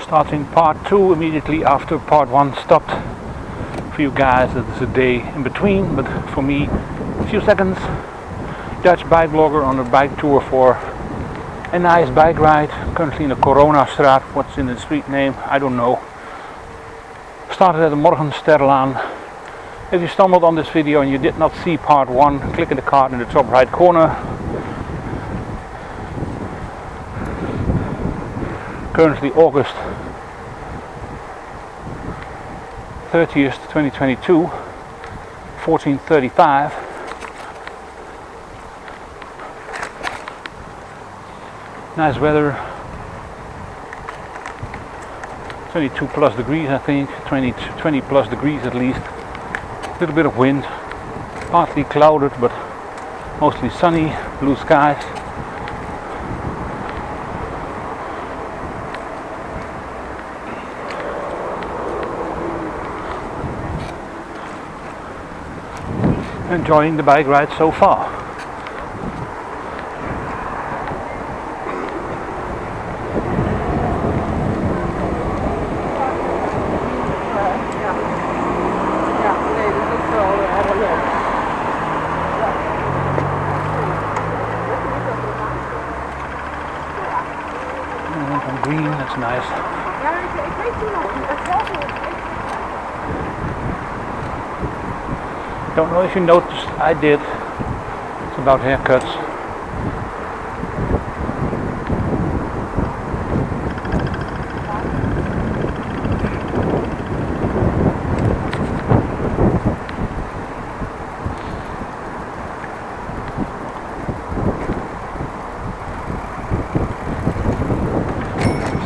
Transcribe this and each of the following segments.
Starting part 2 immediately after part 1 stopped. For you guys it is a day in between, but for me a few seconds. Dutch bike blogger on a bike tour for a nice bike ride. Currently in the Coronastraat. What's in the street name? I don't know. Started at the Morgensterlaan. If you stumbled on this video and you did not see part 1, click the card in the top right corner. Currently August 30th, 2022, 14:35. Nice weather. 22 plus degrees, I think. 20 plus degrees at least. A little bit of wind. Partly clouded, but mostly sunny. Blue skies. Enjoying the bike ride so far. From green, that's nice. Don't know if you noticed, I did. It's about haircuts.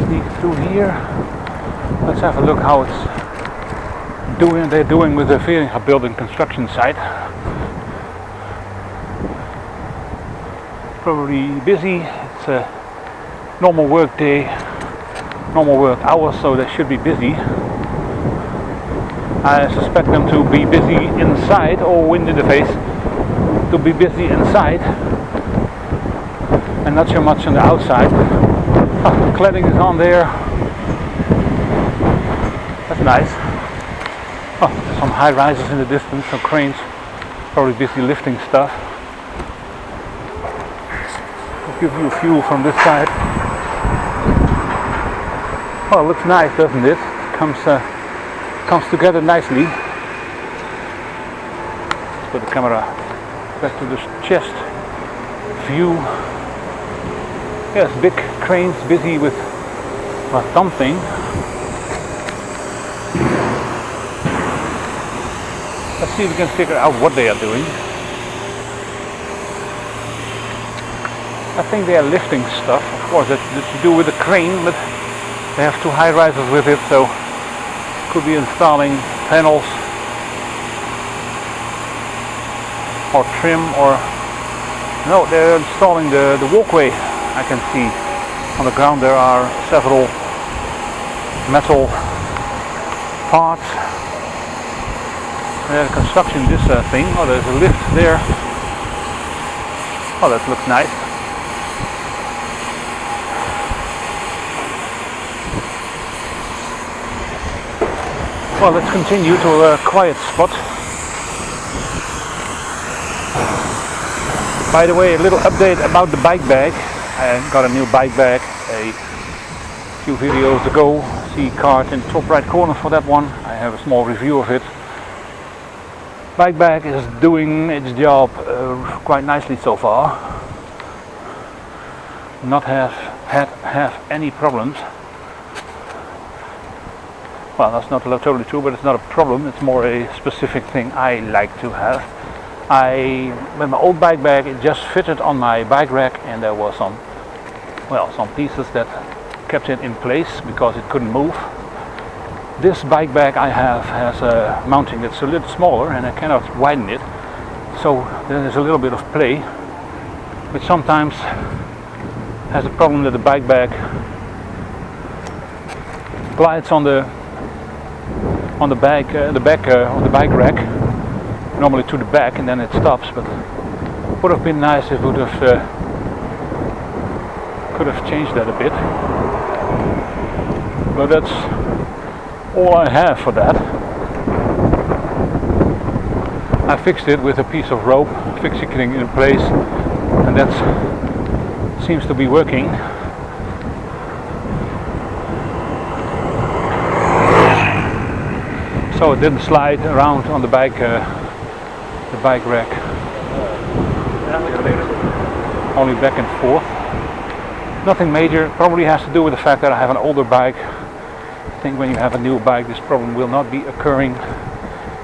Sneak through here. Let's have a look how they're doing with the Verwijderen building construction site. Probably busy. It's a normal work day, normal work hours, so they should be busy. I suspect them to be busy inside, or wind in the face, to be busy inside and not so much on the outside. Cladding is on there. That's nice. Oh, there's some high rises in the distance, some cranes, probably busy lifting stuff. I'll give you a view from this side. Oh, it looks nice, doesn't it? Comes together nicely. Let's put the camera back to the chest view. Yes, big cranes busy with something. Let's see if we can figure out what they are doing. I think they are lifting stuff. Of course, that's to do with the crane, but they have two high rises with it, so could be installing panels or trim, or no, they're installing the walkway. I can see on the ground there are several metal parts. Construction this thing. Oh, there's a lift there. Oh, that looks nice. Well, let's continue to a quiet spot. By the way, a little update about the bike bag. I got a new bike bag a few videos ago. See card in the top right corner for that one. I have a small review of it. Bike bag is doing its job quite nicely so far. Not have any problems. Well, that's not totally true, but it's not a problem. It's more a specific thing I like to have. With my old bike bag, it just fitted on my bike rack, and there was some pieces that kept it in place because it couldn't move. This bike bag I have has a mounting that's a little smaller, and I cannot widen it, so there's a little bit of play, which sometimes has a problem that the bike bag glides on the bike rack, normally to the back, and then it stops. But it would have been nice if it would have could have changed that a bit. But that's all I have for that. I fixed it with a piece of rope, fixing it in place, and that seems to be working. So it didn't slide around on the bike rack. Only back and forth. Nothing major. Probably has to do with the fact that I have an older bike. I think when you have a new bike, this problem will not be occurring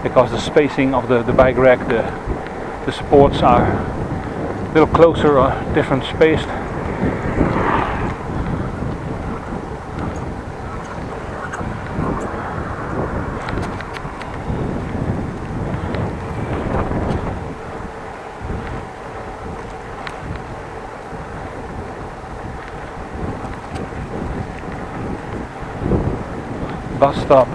because the spacing of the bike rack, the supports are a little closer or different spaced. Bus stop.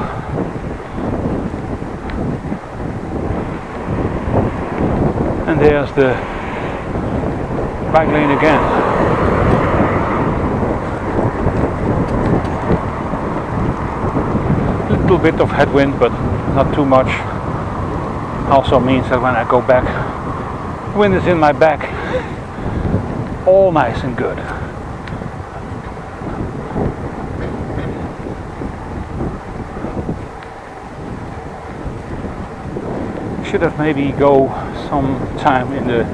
And there's the bike lane again. Little bit of headwind, but not too much. Also means that when I go back, the wind is in my back. All nice and good. Should have maybe go some time in the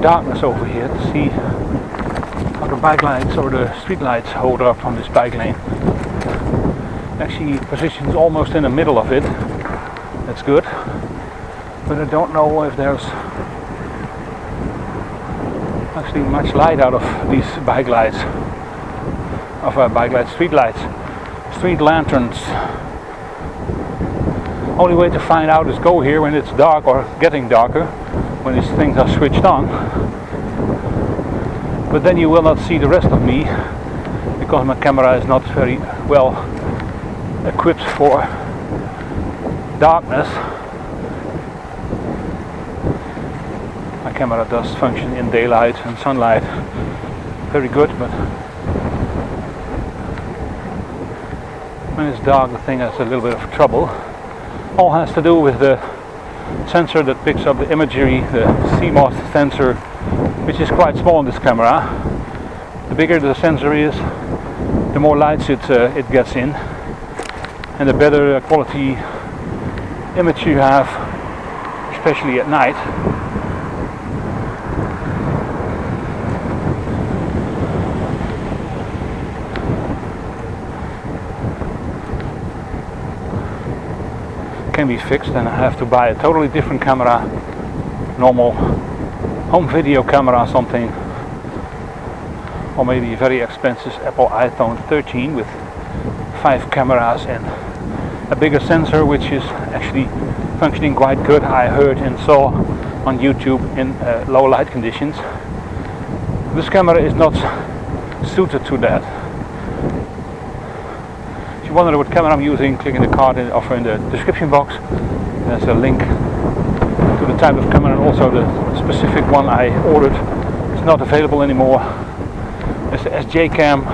darkness over here to see how the bike lights or the street lights hold up on this bike lane. Actually positions almost in the middle of it. That's good. But I don't know if there's actually much light out of these bike lights. Street lanterns. Only way to find out is go here when it's dark or getting darker, when these things are switched on. But then you will not see the rest of me because my camera is not very well equipped for darkness. My camera does function in daylight and sunlight very good, but when it's dark the thing has a little bit of trouble. All has to do with the sensor that picks up the imagery, the CMOS sensor, which is quite small in this camera. The bigger the sensor is, the more lights it gets in, and the better quality image you have, especially at night. Can be fixed, and I have to buy a totally different camera, normal home video camera or something, or maybe a very expensive Apple iPhone 13 with 5 cameras and a bigger sensor, which is actually functioning quite good, I heard and saw on YouTube in low light conditions. This camera is not suited to that. If you wonder what camera I'm using, click in the card and offer in the description box. There's a link to the type of camera and also the specific one I ordered. It's not available anymore. It's the SJCAM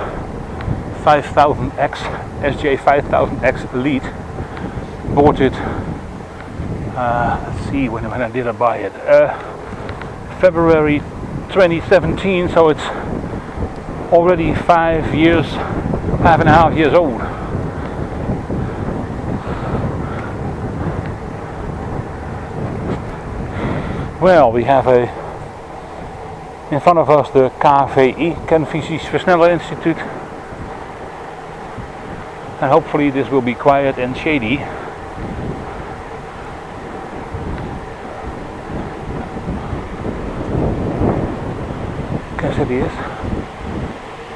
5000X, SJ5000X Elite. Bought it, let's see, when did I buy it? February 2017, so it's already 5.5 years old. Well, we have in front of us the KVI, Kernfysisch Institute, and hopefully this will be quiet and shady. Guess it is.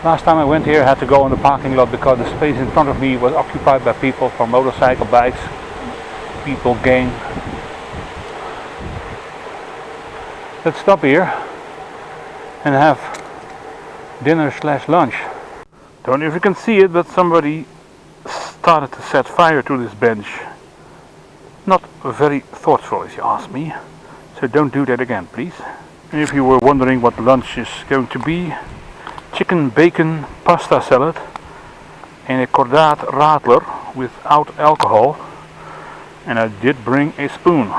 Last time I went here I had to go in the parking lot because the space in front of me was occupied by people for motorcycle, bikes, people, gang. Let's stop here and have dinner/lunch. Don't know if you can see it, but somebody started to set fire to this bench. Not very thoughtful, if you ask me. So don't do that again, please. And if you were wondering what lunch is going to be, chicken, bacon, pasta salad, in a kordaat radler without alcohol, and I did bring a spoon.